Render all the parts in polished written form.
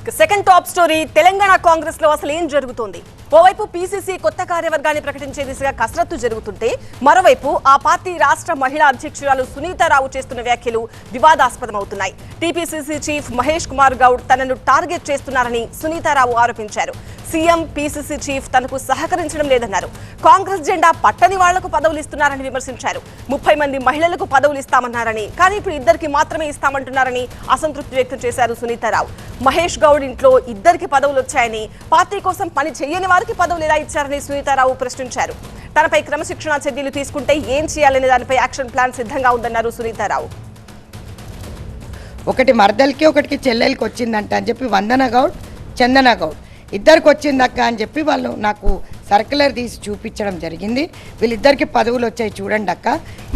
Second top story Telangana Congress లో అసలు ఏం జరుగుతోంది? ఓవైపు పీసీసీ కొత్త కార్యవర్గాన్ని ప్రకటించే దిశగా కసరత్తు జరుగుతుంటే మరోవైపు ఆ పార్టీ రాష్ట్ర మహిళా అధ్యక్షురాలు సునీతారావు చేస్తున్న వ్యాఖ్యలు వివాదాస్పదమవుతున్నాయి. టీపీసీసీ చీఫ్ మహేష్ కుమార్ గౌడ్ తనను టార్గెట్ చేస్తున్నారని సునీతారావు ఆరోపించారు. సీఎం పీసీసీ చీఫ్ తనకు సహకరించడం లేదన్నారు. కాంగ్రెస్ జెండా పట్టని వాళ్లకు పదవులు ఇస్తున్నారని విమర్శించారు. 30 మంది మహిళలకు పదవులు ఇస్తామన్నారని, కానీ ఇప్పుడు ఇద్దరికి మాత్రమే ఇస్తామంటున్నారని అసంతృప్తి వ్యక్తం చేశారు సునీతారావు. మహేష్ గౌడ్ ఇంట్లో ఇద్దరికి పదవులు వచ్చాయని, పార్టీ కోసం పని చేయని వారికి పదవులు ఎలా ఇచ్చారని సునీతారావు ప్రశ్నించారు. తనపై క్రమశిక్షణ చర్యలు తీసుకుంటే ఏం చేయాలనే దానిపై యాక్షన్ ప్లాన్ సిద్ధంగా ఉందన్నారు సునీతారావు. ఒకటి మర్దలకి ఒకటికి చెల్లెలకి వచ్చిందంట అని చెప్పి వందన గౌడ్, చందన గౌడ్ ఇద్దరికి వచ్చిందక్క అని చెప్పి వాళ్ళు నాకు సర్క్యులర్ తీసి చూపించడం జరిగింది. వీళ్ళిద్దరికి పదవులు వచ్చాయి చూడండి అక్క.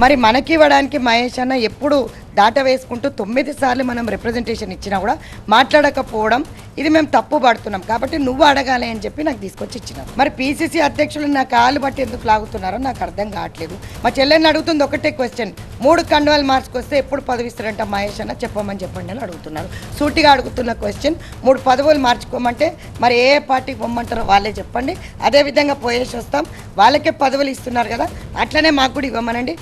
మరి మనకి ఇవ్వడానికి మహేష్ అన్న ఎప్పుడు దాట వేసుకుంటూ 9 సార్లు మనం రిప్రజెంటేషన్ ఇచ్చినా కూడా మాట్లాడకపోవడం, ఇది మేము తప్పు పడుతున్నాం కాబట్టి నువ్వు అడగాలి అని చెప్పి నాకు తీసుకొచ్చి ఇచ్చినాం. మరి పీసీసీ అధ్యక్షులు నా కాలు బట్టి ఎందుకు లాగుతున్నారో నాకు అర్థం కావట్లేదు. మా చెల్లెని అడుగుతుంది ఒకటే క్వశ్చన్, 3 కండువాలు మార్చుకొస్తే ఎప్పుడు పదవి ఇస్తారంట మహేష్ అన్న, చెప్పమని చెప్పండి అని అడుగుతున్నారు. సూటిగా అడుగుతున్న క్వశ్చన్, 3 పదవులు మార్చుకోమంటే మరి ఏ పార్టీకి పొమ్మంటారో వాళ్ళే చెప్పండి. అదేవిధంగా పోయేసి వస్తాం, వాళ్ళకే పదవులు ఇస్తున్నారు కదా, అట్లనే మాకు కూడా ఇవ్వమనండి.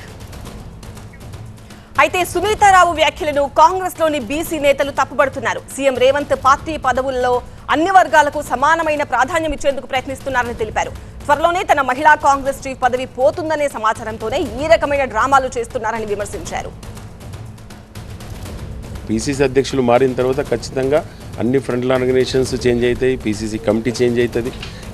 అయితే సునీతారావు వ్యాఖ్యలను కాంగ్రెస్ లోని బీసీ నేతలు తప్పుపడుతున్నారు. సీఎం రేవంత్ పార్టీ పదవుల్లో అన్ని వర్గాలకు సమానమైన ప్రాధాన్యం ఇచ్చేందుకు ప్రయత్నిస్తున్నారని తెలిపారు. త్వరలోనే తన మహిళా కాంగ్రెస్ చీఫ్ పదవి పోతుందనే సమాచారంతోనే ఈ రకమైన డ్రామాలు చేస్తున్నారని విమర్శించారు. పీసీసీ అధ్యక్షులు మారిన తర్వాత ఖచ్చితంగా అన్ని ఫ్రంట్ల ఆర్గనైజేషన్స్ చేంజ్ అవుతాయి, పీసీసీ కమిటీ చేంజ్ అవుతుంది.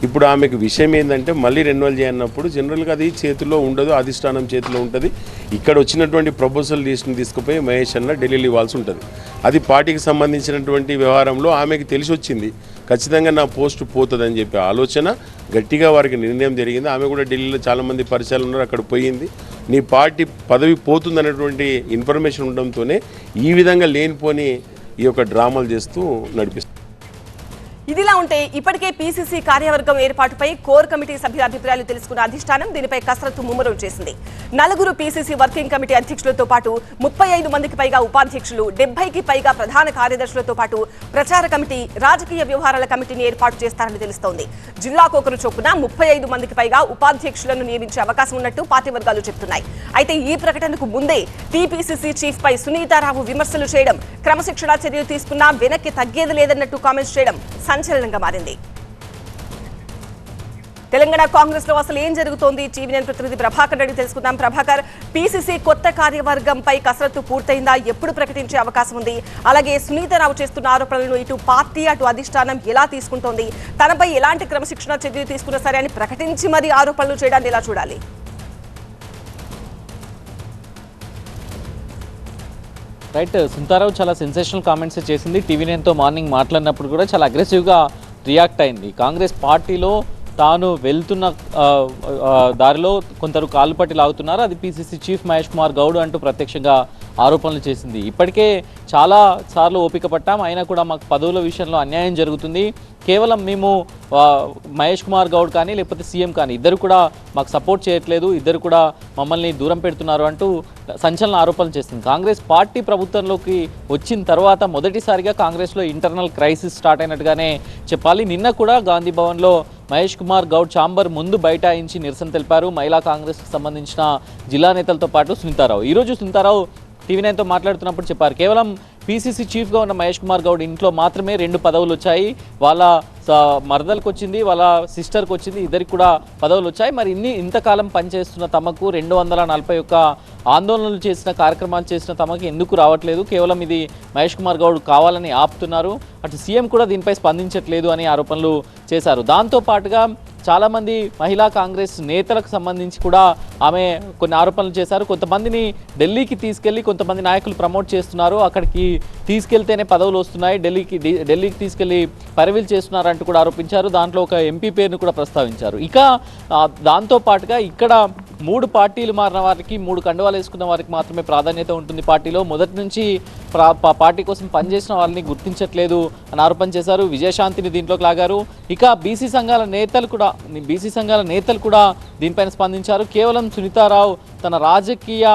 ఇప్పుడు ఆమెకు విషయం ఏంటంటే మళ్ళీ రెన్యువల్ చేయన్నప్పుడు జనరల్గా అది చేతిలో ఉండదు, అధిష్టానం చేతిలో ఉంటుంది. ఇక్కడ వచ్చినటువంటి ప్రపోజల్ లిస్ట్ని తీసుకుపోయి మహేష్ అన్న ఢిల్లీలో ఇవ్వాల్సి ఉంటుంది. అది పార్టీకి సంబంధించినటువంటి వ్యవహారంలో ఆమెకి తెలిసి వచ్చింది ఖచ్చితంగా నా పోస్టు పోతుందని చెప్పి ఆలోచన గట్టిగా వారికి నిర్ణయం జరిగింది. ఆమె కూడా ఢిల్లీలో చాలామంది పరిచయాలు ఉన్నారు, అక్కడ పోయింది. నీ పార్టీ పదవి పోతుందనేటువంటి ఇన్ఫర్మేషన్ ఉండడంతోనే ఈ విధంగా లేనిపోని ఈ యొక్క డ్రామాలు చేస్తూ నడిపిస్తుంది. ఇదిలా ఉంటే ఇప్పటికే పీసీసీ కార్యవర్గం ఏర్పాటుపై కోర్ కమిటీ సభ్యుల అభిప్రాయాలు తెలుసుకున్న అధిష్టానం దీనిపై కసరత్తు ముమ్మరం చేసింది. 4 పీసీసీ వర్కింగ్ కమిటీ అధ్యక్షులతో పాటు 35 మందికి పైగా ఉపాధ్యక్షులు, 70కి పైగా ప్రధాన కార్యదర్శులతో పాటు ప్రచార కమిటీ, రాజకీయ వ్యవహారాల కమిటీని ఏర్పాటు చేస్తారని తెలుస్తోంది. జిల్లాకొకరు చొప్పున 35 మందికి పైగా ఉపాధ్యక్షులను నియమించే అవకాశం ఉన్నట్టు పార్టీ వర్గాలు చెబుతున్నాయి. అయితే ఈ ప్రకటనకు ముందే టీపీసీసీ చీఫ్ పై సునీతారావు విమర్శలు చేయడం, క్రమశిక్షణ చర్యలు తీసుకున్నా వెనక్కి తగ్గేది లేదన్నట్టు కామెంట్స్ చేయడం సంచలనంగా మారింది. తెలంగాణ కాంగ్రెస్ లో అసలు ఏం జరుగుతోంది? టీవీ9 ప్రతినిధి ప్రభాకర్ రెడ్డి తెలుసుకుందాం. ప్రభాకర్, పీసీసీ కొత్త కార్యవర్గంపై కసరత్తు పూర్తయిందా? ఎప్పుడు ప్రకటించే అవకాశం ఉంది? అలాగే సునీతారావు చేస్తున్న ఆరోపణలను ఇటు పార్టీ అటు అధిష్టానం ఎలా తీసుకుంటోంది? తనపై ఎలాంటి క్రమశిక్షణ చర్యలు తీసుకున్నా సరే అని ప్రకటించి మరీ ఆరోపణలు చేయడాన్ని ఎలా చూడాలి? రైట్, సునీతారావు చాలా సెన్సేషనల్ కామెంట్స్ చేసింది. టీవీ9తో మార్నింగ్ మాట్లాడినప్పుడు కూడా చాలా అగ్రెసివ్గా రియాక్ట్ అయింది. కాంగ్రెస్ పార్టీలో తాను వెళ్తున్న దారిలో కొందరు కాళ్ళు పట్టి లాగుతున్నారు, అది పీసీసీ చీఫ్ మహేష్ కుమార్ గౌడ్ అంటూ ప్రత్యక్షంగా ఆరోపణలు చేసింది. ఇప్పటికే చాలా సార్లు ఓపిక పట్టాం, అయినా కూడా మాకు పదవుల విషయంలో అన్యాయం జరుగుతుంది. కేవలం మేము మహేష్ కుమార్ గౌడ్ కానీ లేకపోతే సీఎం కానీ ఇద్దరు కూడా మాకు సపోర్ట్ చేయట్లేదు, ఇద్దరు కూడా మమ్మల్ని దూరం పెడుతున్నారు అంటూ సంచలన ఆరోపణలు చేస్తుంది. కాంగ్రెస్ పార్టీ ప్రభుత్వంలోకి వచ్చిన తర్వాత మొదటిసారిగా కాంగ్రెస్లో ఇంటర్నల్ క్రైసిస్ స్టార్ట్ అయినట్టుగానే చెప్పాలి. నిన్న కూడా గాంధీ భవన్లో మహేష్ కుమార్ గౌడ్ ఛాంబర్ ముందు బైఠాయించి నిరసన తెలిపారు మహిళా కాంగ్రెస్కి సంబంధించిన జిల్లా నేతలతో పాటు సునీతారావు. ఈరోజు సునీతారావు టీవీ9తో మాట్లాడుతున్నప్పుడు చెప్పారు, కేవలం పీసీసీ చీఫ్గా ఉన్న మహేష్ కుమార్ గౌడ్ ఇంట్లో మాత్రమే 2 పదవులు వచ్చాయి, వాళ్ళ మరదలకు వచ్చింది, వాళ్ళ సిస్టర్కి వచ్చింది, ఇద్దరికి కూడా పదవులు వచ్చాయి. మరి ఇంతకాలం పనిచేస్తున్న తమకు 241 ఆందోళనలు చేసిన కార్యక్రమాలు చేసిన తమకు ఎందుకు రావట్లేదు? కేవలం ఇది మహేష్ కుమార్ గౌడ్ కావాలని ఆపుతున్నారు. అటు సీఎం కూడా దీనిపై స్పందించట్లేదు అని ఆరోపణలు చేశారు. దాంతోపాటుగా చాలామంది మహిళా కాంగ్రెస్ నేతలకు సంబంధించి కూడా ఆమె కొన్ని ఆరోపణలు చేశారు. కొంతమందిని ఢిల్లీకి తీసుకెళ్లి కొంతమంది నాయకులు ప్రమోట్ చేస్తున్నారు, అక్కడికి తీసుకెళ్తేనే పదవులు వస్తున్నాయి, ఢిల్లీకి తీసుకెళ్లి పరివీలు చేస్తున్నారు అంటూ కూడా ఆరోపించారు. దాంట్లో ఒక ఎంపీ పేరును కూడా ప్రస్తావించారు. ఇక దాంతోపాటుగా ఇక్కడ 3 పార్టీలు మారిన వారికి 3 కండువాలు వేసుకున్న వారికి మాత్రమే ప్రాధాన్యత ఉంటుంది పార్టీలో. మొదటి నుంచి పార్టీ కోసం పనిచేసిన వాళ్ళని గుర్తించట్లేదు అని ఆరోపణ చేశారు. విజయశాంతిని దీంట్లోకి లాగారు. ఇక బీసీ సంఘాల నేతలు కూడా దీనిపైన స్పందించారు. కేవలం సునీతారావు తన రాజకీయ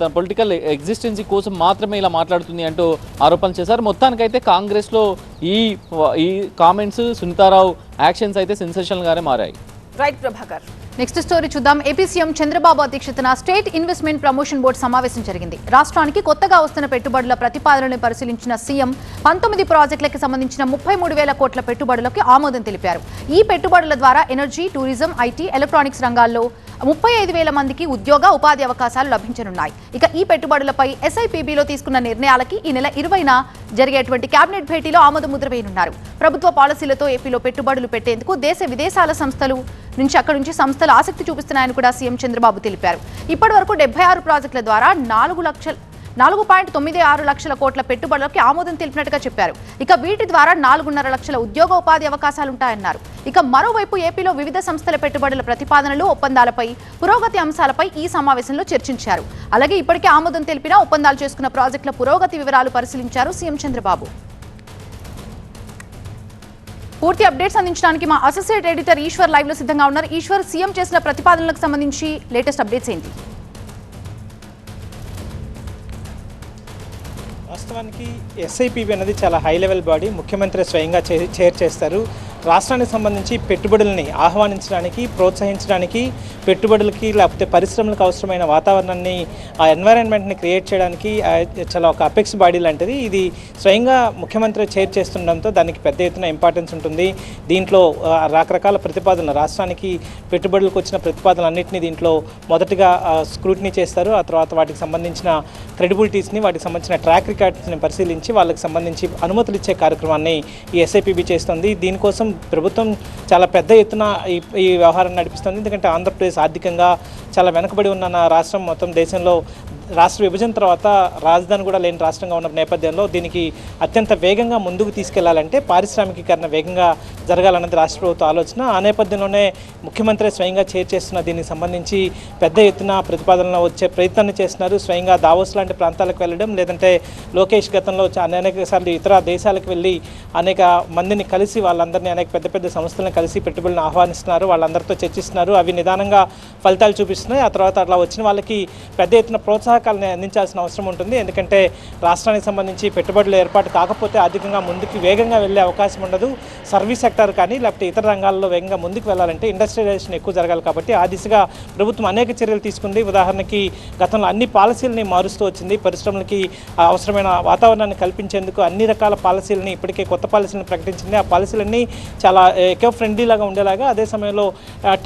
తన పొలిటికల్ ఎగ్జిస్టెన్సీ కోసం మాత్రమే ఇలా మాట్లాడుతుంది అంటూ ఆరోపణలు చేశారు. మొత్తానికైతే కాంగ్రెస్లో ఈ కామెంట్స్, సునీతారావు యాక్షన్స్ అయితే సెన్సేషనల్గానే మారాయి. రైట్ ప్రభాకర్. నెక్స్ట్ స్టోరీ చూద్దాం. ఏపీ సీఎం చంద్రబాబు అధ్యక్షతన స్టేట్ ఇన్వెస్ట్మెంట్ ప్రమోషన్ బోర్డు సమావేశం జరిగింది. రాష్ట్రానికి కొత్తగా వస్తున్న పెట్టుబడుల ప్రతిపాదనలను పరిశీలించిన సీఎం 19 ప్రాజెక్టులకు సంబంధించిన 33,000 కోట్ల పెట్టుబడులకు ఆమోదం తెలిపారు. ఈ పెట్టుబడుల ద్వారా ఎనర్జీ, టూరిజం, ఐటీ, ఎలక్ట్రానిక్స్ రంగాల్లో 35,000 మందికి ఉద్యోగ ఉపాధి అవకాశాలు లభించనున్నాయి. ఇక ఈ పెట్టుబడులపై ఎస్ఐపిబిలో తీసుకున్న నిర్ణయాలకి ఈ నెల 20న జరిగేటువంటి కేబినెట్ భేటీలో ఆమోద ముద్ర వేయనున్నారు. ప్రభుత్వ పాలసీలతో ఏపీలో పెట్టుబడులు పెట్టేందుకు దేశ విదేశాల సంస్థలు నుంచి అక్కడి నుంచి సంస్థలు ఆసక్తి చూపిస్తున్నాయని కూడా సీఎం చంద్రబాబు తెలిపారు. ఇప్పటి వరకు 76 ప్రాజెక్టుల ద్వారా 4.96 లక్షల కోట్ల పెట్టుబడులకి ఆమోదం తెలిపినట్టుగా చెప్పారు. ఇక వీటి ద్వారా 4.5 లక్షల ఉద్యోగ ఉపాధి అవకాశాలుంటాయన్నారు. ఇక మరోవైపు ఏపీలో వివిధ సంస్థల పెట్టుబడుల ప్రతిపాదనలు, ఒప్పందాలపై, పురోగతి అంశాలపై ఈ సమావేశంలో చర్చించారు. అలాగే ఇప్పటికే ఆమోదం తెలిపిన, ఒప్పందాలు చేసుకున్న ప్రాజెక్టుల పురోగతి వివరాలు పరిశీలించారు సీఎం చంద్రబాబు. పూర్తి అప్డేట్స్ అందించడానికి మా అసోసియేట్ ఎడిటర్ ఈశ్వర్ లైవ్ లో సిద్ధంగా ఉన్నారు. ఈశ్వర్, సీఎం చేసిన ప్రతిపాదనలకు సంబంధించి లేటెస్ట్ అప్డేట్స్ ఏంటి? వాస్తవానికి ఎస్ఐపిబి అనేది చాలా హై లెవెల్ బాడీ. ముఖ్యమంత్రి స్వయంగా చైర్ చేస్తారు. రాష్ట్రానికి సంబంధించి పెట్టుబడులని ఆహ్వానించడానికి, ప్రోత్సహించడానికి, పెట్టుబడులకి లేకపోతే పరిశ్రమలకు అవసరమైన వాతావరణాన్ని, ఆ ఎన్వైరన్మెంట్ని క్రియేట్ చేయడానికి చాలా ఒక అపెక్స్ బాడీ లాంటిది. ఇది స్వయంగా ముఖ్యమంత్రి చైర్ చేస్తుండడంతో దానికి పెద్ద ఎత్తున ఇంపార్టెన్స్ ఉంటుంది. దీంట్లో రకరకాల ప్రతిపాదనలు, రాష్ట్రానికి పెట్టుబడులకు వచ్చిన ప్రతిపాదనలన్నింటినీ దీంట్లో మొదటగా స్క్రూటినీ చేస్తారు. ఆ తర్వాత వాటికి సంబంధించిన క్రెడిబిలిటీస్ని, వాటికి సంబంధించిన ట్రాక్ రికార్డ్స్ని పరిశీలించి వాళ్ళకి సంబంధించి అనుమతులు ఇచ్చే కార్యక్రమాన్ని ఈ ఎస్ఐపిబి చేస్తుంది. దీనికోసం ప్రభుత్వం చాలా పెద్ద ఎత్తున ఈ వ్యవహారాన్ని నడిపిస్తుంది. ఎందుకంటే ఆంధ్రప్రదేశ్ ఆర్థికంగా చాలా వెనుకబడి ఉన్న రాష్ట్రం, మొత్తం దేశంలో రాష్ట్ర విభజన తర్వాత రాజధాని కూడా లేని రాష్ట్రంగా ఉన్న నేపథ్యంలో దీనికి అత్యంత వేగంగా ముందుకు తీసుకెళ్లాలంటే పారిశ్రామికీకరణ వేగంగా జరగాలన్నది రాష్ట్ర ప్రభుత్వ ఆలోచన. ఆ నేపథ్యంలోనే ముఖ్యమంత్రి స్వయంగా చైర్ చేస్తున్న దీనికి సంబంధించి పెద్ద ఎత్తున ప్రతిపాదనలు వచ్చే ప్రయత్నాన్ని చేస్తున్నారు. స్వయంగా దావోస్ లాంటి ప్రాంతాలకు వెళ్ళడం, లేదంటే లోకేష్ గతంలో అనేక సార్లు ఇతర దేశాలకు వెళ్ళి అనేక మందిని కలిసి వాళ్ళందరినీ, అనేక పెద్ద పెద్ద సంస్థలను కలిసి పెట్టుబడులను ఆహ్వానిస్తున్నారు. వాళ్ళందరితో చర్చిస్తున్నారు. అవి నిదానంగా ఫలితాలు చూపిస్తున్నాయి. ఆ తర్వాత అట్లా వచ్చిన వాళ్ళకి పెద్ద ఎత్తున ప్రోత్సాహకాలను అందించాల్సిన అవసరం ఉంటుంది. ఎందుకంటే రాష్ట్రానికి సంబంధించి పెట్టుబడులు ఏర్పాటు కాకపోతే ఆర్థికంగా ముందుకు వేగంగా వెళ్ళే అవకాశం ఉండదు. సర్వీస్ సెక్టర్ కానీ లేకపోతే ఇతర రంగాల్లో వేగంగా ముందుకు వెళ్ళాలంటే ఇండస్ట్రియలైజేషన్ ఎక్కువ జరగాలి. కాబట్టి ఆ దిశగా ప్రభుత్వం అనేక చర్యలు తీసుకుంది. ఉదాహరణకి గతంలో అన్ని పాలసీలని మారుస్తూ వచ్చింది. పరిశ్రమలకి అవసరమైన వాతావరణాన్ని కల్పించేందుకు అన్ని రకాల పాలసీలని, ఇప్పటికే కొత్త పాలసీలను ప్రకటించింది. ఆ పాలసీలన్నీ చాలా ఎకో ఫ్రెండ్లీలాగా ఉండేలాగా, అదే సమయంలో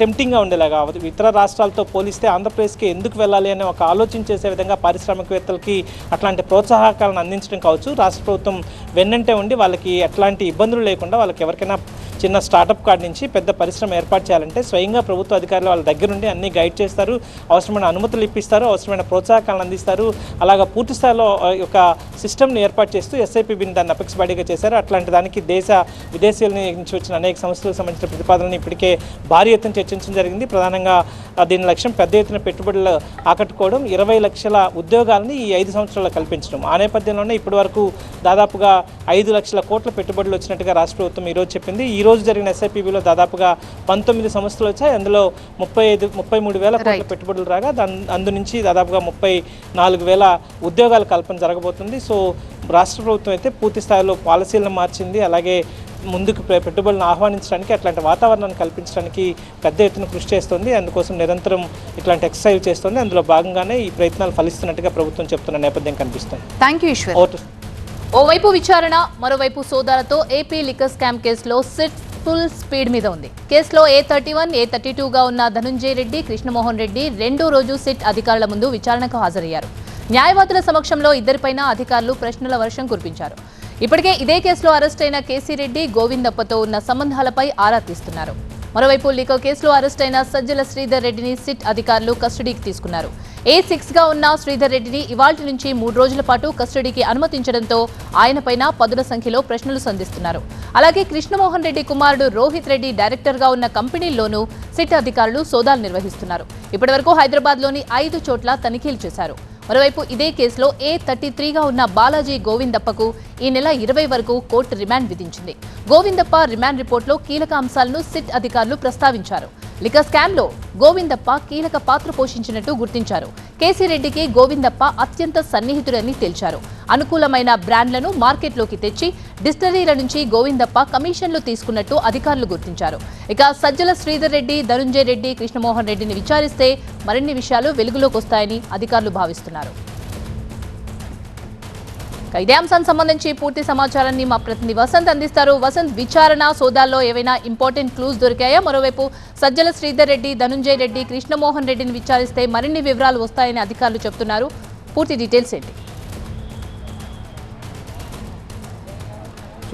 టెంప్టింగ్గా ఉండేలాగా, ఇతర రాష్ట్రాలతో పోలిస్తే ఆంధ్రప్రదేశ్కి ఎందుకు వెళ్ళాలి అనే ఒక ఆలోచన చేసే విధంగా పారిశ్రామికవేత్తలకి అట్లాంటి ప్రోత్సాహకాలను అందించడం కావచ్చు. రాష్ట్ర ప్రభుత్వం వెన్నంటే ఉండి వాళ్ళకి ఎట్లాంటి ఇబ్బందులు లేకుండా, వాళ్ళకి ఎవరికైనా చిన్న స్టార్టప్ కార్డు నుంచి పెద్ద పరిశ్రమ ఏర్పాటు చేయాలంటే స్వయంగా ప్రభుత్వ అధికారులు వాళ్ళ దగ్గరుండి అన్ని గైడ్ చేస్తారు, అవసరమైన అనుమతులు ఇప్పిస్తారు, అవసరమైన ప్రోత్సాహకాలను అందిస్తారు. అలాగా పూర్తి స్థాయిలో ఒక సిస్టమ్ని ఏర్పాటు చేస్తూ ఎస్ఐపిబిని దాన్ని అపెక్స్ బాడీగా చేశారు. అట్లాంటి దానికి దేశ విదేశీయుల నుంచి వచ్చిన అనేక సంస్థలకు సంబంధించిన ప్రతిపాదనలు ఇప్పటికే భారీ ఎత్తున చర్చించడం జరిగింది. ప్రధానంగా దీని లక్ష్యం పెద్ద ఎత్తున పెట్టుబడులు ఆకట్టుకోవడం, 20 లక్షల ఉద్యోగాలని ఈ 5 సంవత్సరాల్లో కల్పించడం. ఆ నేపథ్యంలోనే ఇప్పటి వరకు దాదాపుగా 5 లక్షల కోట్ల పెట్టుబడులు వచ్చినట్టుగా రాష్ట్ర ప్రభుత్వం ఈరోజు చెప్పింది. ఈ రోజు జరిగిన ఎస్ఐపిబిలో దాదాపుగా 19 సంస్థలు వచ్చాయి. అందులో 33,000 కోట్ల పెట్టుబడులు రాగా అందు నుంచి దాదాపుగా 34,000 ఉద్యోగాల కల్పన జరగబోతుంది. సో రాష్ట్ర ప్రభుత్వం అయితే పూర్తి స్థాయిలో పాలసీలను మార్చింది. అలాగే ముందుకు పెట్టుబడులను ఆహ్వానించడానికి, అట్లాంటి వాతావరణాన్ని కల్పించడానికి పెద్ద ఎత్తున కృషి చేస్తుంది. అందుకోసం నిరంతరం ఇట్లాంటి ఎక్సర్సైజ్ చేస్తుంది. అందులో భాగంగానే ఈ ప్రయత్నాలు ఫలిస్తున్నట్టుగా ప్రభుత్వం చెప్తున్న నేపథ్యం కనిపిస్తుంది. Thank you Eshwar. ఓవైపు విచారణ, మరోవైపు సోదాలతో ఏపీ లిక్కర్ స్కామ్ కేసులో సిట్ ఫుల్ స్పీడ్ మీద ఉంది. కేసులో A31, A32గా ఉన్న ధనుంజయ రెడ్డి, కృష్ణమోహన్ రెడ్డి రెండో రోజు సిట్ అధికారుల ముందు విచారణకు హాజరయ్యారు. న్యాయవాదుల సమక్షంలో ఇద్దరిపైన అధికారులు ప్రశ్నల వర్షం కురిపించారు. ఇప్పటికే ఇదే కేసులో అరెస్ట్ అయిన కేసీ రెడ్డి, గోవిందప్పతో ఉన్న సంబంధాలపై ఆరా తీస్తున్నారు. మరోవైపు లిక్కర్ కేసులో అరెస్ట్ అయిన సజ్జల శ్రీధర్ రెడ్డిని సిట్ అధికారులు కస్టడీకి తీసుకున్నారు. A6గా ఉన్న శ్రీధర్ రెడ్డిని ఇవాల్టి నుంచి 3 రోజుల పాటు కస్టడీకి అనుమతించడంతో ఆయనపైన పదుల సంఖ్యలో ప్రశ్నలు సంధిస్తున్నారు. అలాగే కృష్ణమోహన్ రెడ్డి కుమారుడు రోహిత్ రెడ్డి డైరెక్టర్గా ఉన్న కంపెనీల్లోనూ సిట్ అధికారులు సోదాలు నిర్వహిస్తున్నారు. ఇప్పటివరకు హైదరాబాద్లోని 5 చోట్ల తనిఖీలు చేశారు. మరోవైపు ఇదే కేసులో A33గా ఉన్న బాలాజీ గోవిందప్పకు ఈ నెల 20 వరకు కోర్టు రిమాండ్ విధించింది. గోవిందప్ప రిమాండ్ రిపోర్టులో కీలక అంశాలను సిట్ అధికారులు ప్రస్తావించారు. లిక్కర్ స్కామ్లో గోవిందప్ప కీలక పాత్ర పోషించినట్టు గుర్తించారు. కేసీరెడ్డికి గోవిందప్ప అత్యంత సన్నిహితుడని తేల్చారు. అనుకూలమైన బ్రాండ్లను మార్కెట్లోకి తెచ్చి డిస్టిలరీల నుంచి గోవిందప్ప కమిషన్లు తీసుకున్నట్టు అధికారులు గుర్తించారు. ఇక సజ్జల శ్రీధర్ రెడ్డి, ధనుంజయ రెడ్డి, కృష్ణమోహన్ రెడ్డిని విచారిస్తే మరిన్ని విషయాలు వెలుగులోకి వస్తాయని అధికారులు భావిస్తున్నారు. ఇదే అంశానికి సంబంధించి పూర్తి సమాచారాన్ని మా ప్రతినిధి వసంత్ అందిస్తారు. వసంత్, విచారణ సోదాల్లో ఏవైనా ఇంపార్టెంట్ క్లూస్ దొరికాయా? మరోవైపు సజ్జల శ్రీధర్ రెడ్డి, ధనుంజయ రెడ్డి, కృష్ణమోహన్ రెడ్డిని విచారిస్తే మరిన్ని వివరాలు వస్తాయని అధికారులు చెబుతున్నారు. పూర్తి డీటెయిల్స్ ఏంటి?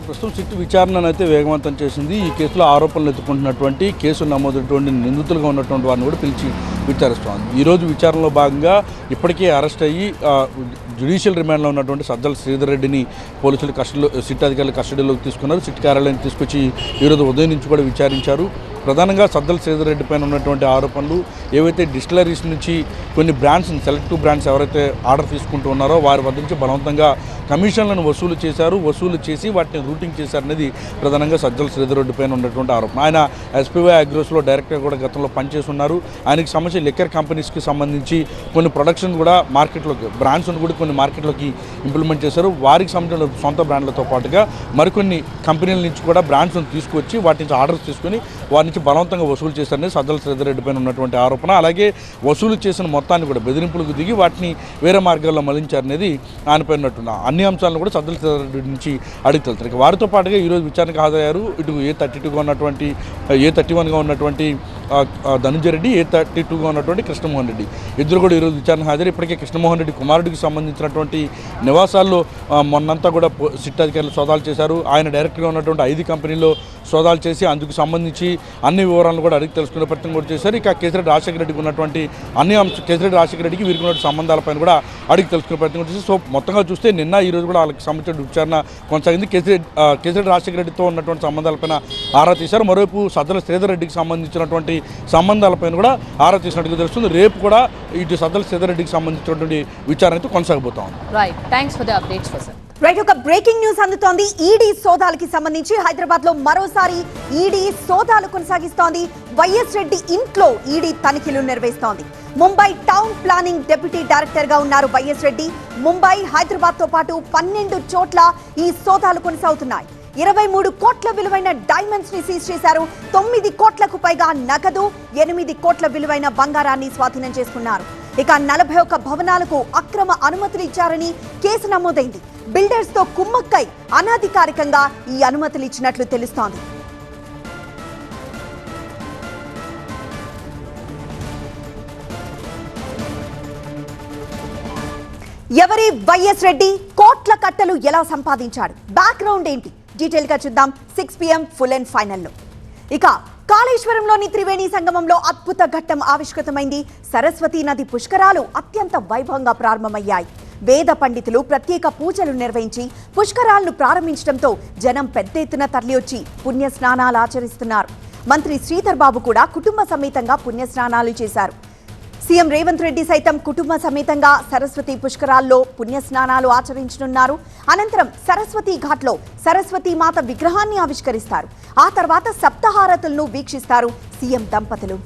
ప్రస్తుతం సిట్ విచారణను అయితే వేగవంతం చేసింది. ఈ కేసులో ఆరోపణలు ఎత్తుకుంటున్నటువంటి కేసు నమోదైనటువంటి నిందితులుగా ఉన్నటువంటి వారిని కూడా పిలిచి విచారిస్తోంది. ఈరోజు విచారణలో భాగంగా ఇప్పటికే అరెస్ట్ అయ్యి జ్యుడిషియల్ రిమాండ్లో ఉన్నటువంటి సజ్జల శ్రీధర్ రెడ్డిని పోలీసులు సిట్ అధికారులు కస్టడీలోకి తీసుకున్నారు. సిట్ కార్యాలయాన్ని తీసుకొచ్చి ఈరోజు ఉదయం నుంచి కూడా విచారించారు. ప్రధానంగా సజ్జల శ్రీధర్ రెడ్డి పైన ఉన్నటువంటి ఆరోపణలు ఏవైతే డిస్టిలరీస్ నుంచి కొన్ని బ్రాండ్స్, సెలెక్టివ్ బ్రాండ్స్ ఎవరైతే ఆర్డర్ తీసుకుంటూ ఉన్నారో వారి వద్ద నుంచి బలవంతంగా కమిషన్లను వసూలు చేసి వాటిని రూటింగ్ చేశారనేది ప్రధానంగా సజ్జల శ్రీధర్ రెడ్డి పైన ఉన్నటువంటి ఆరోపణ. ఆయన ఎస్పీవై అగ్రోస్లో డైరెక్టర్ కూడా గతంలో పనిచేసి ఉన్నారు. ఆయనకి సంబంధించి లిక్కర్ కంపెనీస్కి సంబంధించి కొన్ని ప్రొడక్షన్ కూడా మార్కెట్లోకి, బ్రాండ్స్ను కూడా కొన్ని మార్కెట్లోకి ఇంప్లిమెంట్ చేశారు. వారికి సంబంధించిన సొంత బ్రాండ్లతో పాటుగా మరికొన్ని కంపెనీల నుంచి కూడా బ్రాండ్స్ను తీసుకొచ్చి వాటి నుంచి ఆర్డర్స్ తీసుకొని వారి నుంచి బలవంతంగా వసూలు చేశారని సజ్జల శ్రీధర్ రెడ్డి పైన ఉన్నటువంటి ఆరోపణ. అలాగే వసూలు చేసిన మొత్తాన్ని కూడా బెదిరింపులకు దిగి వాటిని వేరే మార్గాల్లో మళ్లించారనేది ఆయనపై ఉన్నట్టున్న అన్ని అంశాలను కూడా సజ్జల శ్రీధర్ రెడ్డి నుంచి అడిగి తెలుస్తారు. వారితో పాటుగా ఈరోజు విచారణకు హాజరయ్యారు ఇటు A32గా ఉన్నటువంటి, A31గా ఉన్నటువంటి ధనుంజయ రెడ్డి, A32గా ఉన్నటువంటి కృష్ణమోహన్ రెడ్డి. ఇద్దరు కూడా ఈరోజు విచారణకు హాజరు. ఇప్పటికే కృష్ణమోహన్ రెడ్డి కుమారుడికి సంబంధించినటువంటి నివాసాల్లో మొన్నంతా కూడా సిట్ అధికారులు సోదాలు చేశారు. ఆయన డైరెక్ట్గా ఉన్నటువంటి 5 కంపెనీల్లో సోదాలు చేసి అందుకు సంబంధించి అన్ని వివరాలను కూడా అడిగి తెలుసుకునే ప్రయత్నం కూడా చేశారు. ఇక కేసీరెడ్డి రాజశేఖర రెడ్డికి ఉన్నటువంటి కేసీరెడ్డి రాజశేఖర రెడ్డికి వీరికి ఉన్న సంబంధాలపైన కూడా అడిగి తెలుసుకునే ప్రయత్నం కూడా చేశారు. సో మొత్తంగా చూస్తే నిన్న ఈ రోజు కూడా వాళ్ళకి సంబంధించిన విచారణ కొనసాగింది. కేసీరెడ్డి రాజశేఖర రెడ్డితో ఉన్నటువంటి సంబంధాలపైన ఆరా తీశారు. మరోవైపు సజ్జల శ్రీధర్ రెడ్డికి సంబంధించినటువంటి సంబంధాలపైన కూడా ఆరా తీసినట్టుగా తెలుస్తుంది. రేపు కూడా ఇటు సజ్జల శ్రీధర్ రెడ్డికి సంబంధించినటువంటి విచారణ అయితే కొనసాగబోతా ఉంది. Right, thanks for the updates Vasanth. Right, ఒక బ్రేకింగ్ న్యూస్ అందుతోంది. ఈడీ సోదాలకి సంబంధించి హైదరాబాద్ లో మరోసారి ఈడీ సోదాలు కొనసాగిస్తోంది. వైఎస్ రెడ్డి ఇంట్లో ఈడీ తనిఖీలు నిర్వహిస్తోంది. Mumbai town planning deputy director గా ఉన్నారు వైఎస్ రెడ్డి. ముంబై, హైదరాబాద్ తో పాటు 12 చోట్ల ఈ సోదాలు కొనసాగుతున్నాయి. 23 కోట్ల విలువైన డైమండ్స్ ని సీజ్ చేశారు. 9 కోట్లకు పైగా నగదు, 8 కోట్ల విలువైన బంగారాన్ని స్వాధీనం చేసుకున్నారు. ఇక 41 భవనాలకు అక్రమ అనుమతులు ఇచ్చారని కేసు నమోదైంది. బిల్డర్స్ తో కుమ్మక్కై అనధికారికంగా ఈ అనుమతులు ఇచ్చినట్లు తెలుస్తోంది. ఎవరి వైఎస్ రెడ్డి? కోట్ల కట్టలు ఎలా సంపాదించాడు? బ్యాక్గ్రౌండ్ ఏంటి? డీటెయిల్ గా చూద్దాం 6 PM ఫుల్ అండ్ ఫైనల్లో. ఇక కాళేశ్వరంలోని త్రివేణి సంగమంలో అద్భుత ఘట్టం ఆవిష్కృతమైంది. సరస్వతీ నది పుష్కరాలు అత్యంత వైభవంగా ప్రారంభమయ్యాయి. వేద పండితులు ప్రత్యేక పూజలు నిర్వహించి పుష్కరాలను ప్రారంభించడంతో జనం పెద్ద ఎత్తున తరలివచ్చి పుణ్య స్నానాలు ఆచరిస్తున్నారు. మంత్రి శ్రీధర్ బాబు కూడా కుటుంబ సమేతంగా పుణ్య స్నానాలు చేశారు. సీఎం రేవంత్ రెడ్డి సైతం కుటుంబ సమేతంగా సరస్వతి పుష్కరాల్లో పుణ్య స్నానాలు ఆచరించనున్నారు. అనంతరం సరస్వతి ఘాట్లో సరస్వతి మాత విగ్రహాన్ని ఆవిష్కరిస్తారు. ఆ తర్వాత సప్తహారతులను వీక్షిస్తారు సీఎం దంపతులు.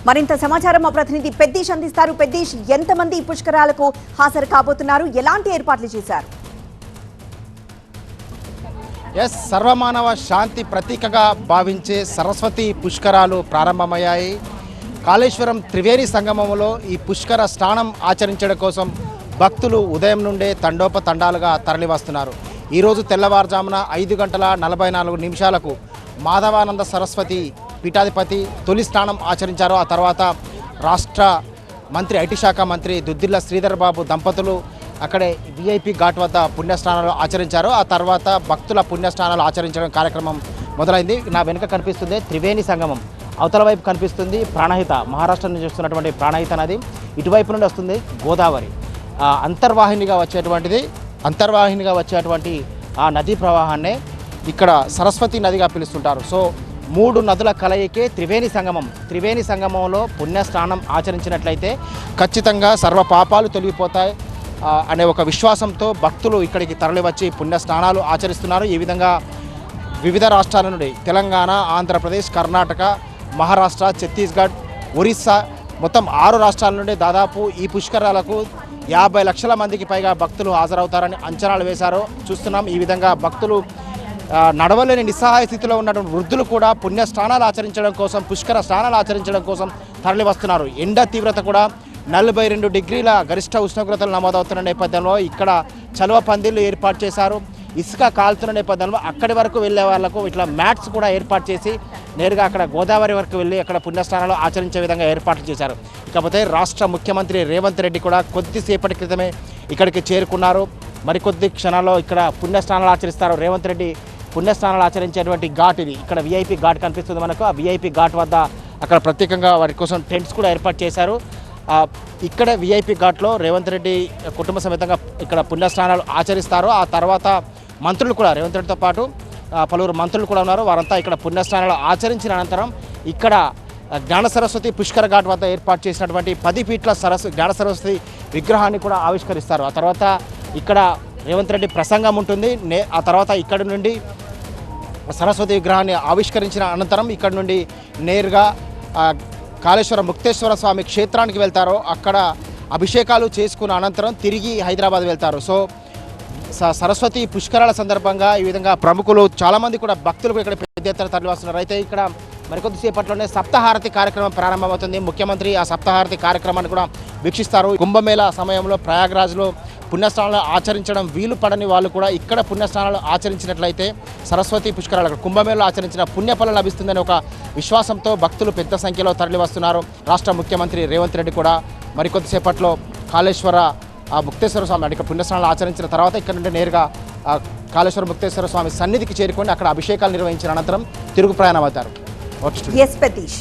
మరింత సమాచారం మా ప్రతినిధి పెద్దీష్ అందిస్తారు. పెద్దీష్, ఎంతమంది ఈ పుష్కరాలకు హాజరు కాబోతున్నారు? ఎలాంటి ఏర్పాట్లు చేశారు? సర్వమానవ శాంతి ప్రతీకగా భావించే సరస్వతి పుష్కరాలు ప్రారంభమయ్యాయి. కాళేశ్వరం త్రివేణి సంగమంలో ఈ పుష్కర స్నానం ఆచరించడం కోసం భక్తులు ఉదయం నుండే తండోపతండాలుగా తరలివస్తున్నారు. ఈరోజు తెల్లవారుజామున 5:44 మాధవానంద సరస్వతి పీఠాధిపతి తొలి స్నానం ఆచరించారు. ఆ తర్వాత రాష్ట్ర మంత్రి, ఐటీ శాఖ మంత్రి దుద్దిల్ల శ్రీధర్ బాబు దంపతులు అక్కడే VIP ఘాట్ వద్ద పుణ్యస్నానాలు ఆచరించారు. ఆ తర్వాత భక్తుల పుణ్యస్నానాలు ఆచరించడం కార్యక్రమం మొదలైంది. నా వెనుక కనిపిస్తుంది త్రివేణి సంగమం, అవతల వైపు కనిపిస్తుంది ప్రాణహిత, మహారాష్ట్ర నుంచి వస్తున్నటువంటి ప్రాణహిత నది, ఇటువైపు నుండి వస్తుంది గోదావరి. అంతర్వాహినిగా వచ్చేటువంటి ఆ నదీ ప్రవాహాన్నే ఇక్కడ సరస్వతి నదిగా పిలుస్తుంటారు. సో 3 నదుల కలయికే త్రివేణి సంగమం. త్రివేణి సంగమంలో పుణ్యస్నానం ఆచరించినట్లయితే ఖచ్చితంగా సర్వ పాపాలు తొలగిపోతాయి అనే ఒక విశ్వాసంతో భక్తులు ఇక్కడికి తరలివచ్చి పుణ్యస్నానాలు ఆచరిస్తున్నారు. ఈ విధంగా వివిధ రాష్ట్రాల నుండి తెలంగాణ, ఆంధ్రప్రదేశ్, కర్ణాటక, మహారాష్ట్ర, ఛత్తీస్గఢ్, ఒరిస్సా మొత్తం 6 రాష్ట్రాల నుండి దాదాపు ఈ పుష్కరాలకు 50 లక్షల మందికి పైగా భక్తులు హాజరవుతారని అంచనాలు వేశారు. చూస్తున్నాం ఈ విధంగా భక్తులు నడవలేని నిస్సహాయ స్థితిలో ఉన్నటువంటి వృద్ధులు కూడా పుణ్య స్నానాలు ఆచరించడం కోసం, పుష్కర స్నానాలు ఆచరించడం కోసం తరలి వస్తున్నారు. ఎండ తీవ్రత కూడా 42 డిగ్రీల గరిష్ట ఉష్ణోగ్రతలు నమోదవుతున్న నేపథ్యంలో ఇక్కడ చలువ పందిళ్ళు ఏర్పాటు చేశారు. ఇసుక కాలుతున్న నేపథ్యంలో అక్కడి వరకు వెళ్ళే వాళ్లకు ఇట్లా మ్యాట్స్ కూడా ఏర్పాటు చేసి నేరుగా అక్కడ గోదావరి వరకు వెళ్ళి అక్కడ పుణ్యస్నానాలు ఆచరించే విధంగా ఏర్పాట్లు చేశారు. ఇకపోతే రాష్ట్ర ముఖ్యమంత్రి రేవంత్ రెడ్డి కూడా కొద్దిసేపటి క్రితమే ఇక్కడికి చేరుకున్నారు. మరికొద్ది క్షణాల్లో ఇక్కడ పుణ్యస్నానాలు ఆచరిస్తారు. రేవంత్ రెడ్డి పుణ్యస్నానాలు ఆచరించేటువంటి ఘాట్ ఇది. ఇక్కడ విఐపి ఘాట్ కనిపిస్తుంది మనకు. ఆ విఐపి ఘాట్ వద్ద అక్కడ ప్రత్యేకంగా వారి కోసం టెంట్స్ కూడా ఏర్పాటు చేశారు. ఇక్కడ విఐపి ఘాట్లో రేవంత్ రెడ్డి కుటుంబ సమేతంగా ఇక్కడ పుణ్యస్నానాలు ఆచరిస్తారు. ఆ తర్వాత మంత్రులు కూడా రేవంత్ రెడ్డితో పాటు పలువురు మంత్రులు కూడా ఉన్నారు. వారంతా ఇక్కడ పుణ్యస్నానాలు ఆచరించిన అనంతరం ఇక్కడ జ్ఞాన సరస్వతి పుష్కర ఘాట్ వద్ద ఏర్పాటు చేసినటువంటి 10 ఫీట్ల జ్ఞాన సరస్వతి విగ్రహాన్ని కూడా ఆవిష్కరిస్తారు. ఆ తర్వాత ఇక్కడ రేవంత్ రెడ్డి ప్రసంగం ఉంటుంది. ఆ తర్వాత ఇక్కడ నుండి సరస్వతి విగ్రహాన్ని ఆవిష్కరించిన అనంతరం ఇక్కడ నుండి నేరుగా కాళేశ్వరం ముక్తేశ్వర స్వామి క్షేత్రానికి వెళ్తారు. అక్కడ అభిషేకాలు చేసుకున్న అనంతరం తిరిగి హైదరాబాద్ వెళ్తారు. సో సరస్వతి పుష్కరాల సందర్భంగా ఈ విధంగా ప్రముఖులు చాలామంది కూడా భక్తులు ఇక్కడ పెద్ద ఎత్తున తరలి వస్తున్నారు. అయితే ఇక్కడ మరికొద్దిసేపట్లోనే సప్తహారతి కార్యక్రమం ప్రారంభమవుతుంది. ముఖ్యమంత్రి ఆ సప్తహారతి కార్యక్రమాన్ని కూడా వీక్షిస్తారు. కుంభమేళా సమయంలో ప్రయాగ్రాజ్లో పుణ్యస్నానాలు ఆచరించడం వీలు పడని వాళ్ళు కూడా ఇక్కడ పుణ్యస్నానాలు ఆచరించినట్లయితే సరస్వతి పుష్కరాలు ముఖ్యమేళా ఆచరించిన పుణ్యఫలం లభిస్తుందనే ఒక విశ్వాసంతో భక్తులు పెద్ద సంఖ్యలో తరలి వస్తున్నారు. రాష్ట్ర ముఖ్యమంత్రి రేవంత్ రెడ్డి కూడా మరికొద్దిసేపట్లో కాళేశ్వర ముక్తేశ్వర స్వామి ఇక్కడ పుణ్యస్నానాలు ఆచరించిన తర్వాత ఇక్కడ నుండి నేరుగా కాళేశ్వర ముక్తేశ్వర స్వామి సన్నిధికి చేరుకొని అక్కడ అభిషేకాలు నిర్వహించిన అనంతరం తిరుగు ప్రయాణం అవుతారు. ఎస్ ప్రతీష్.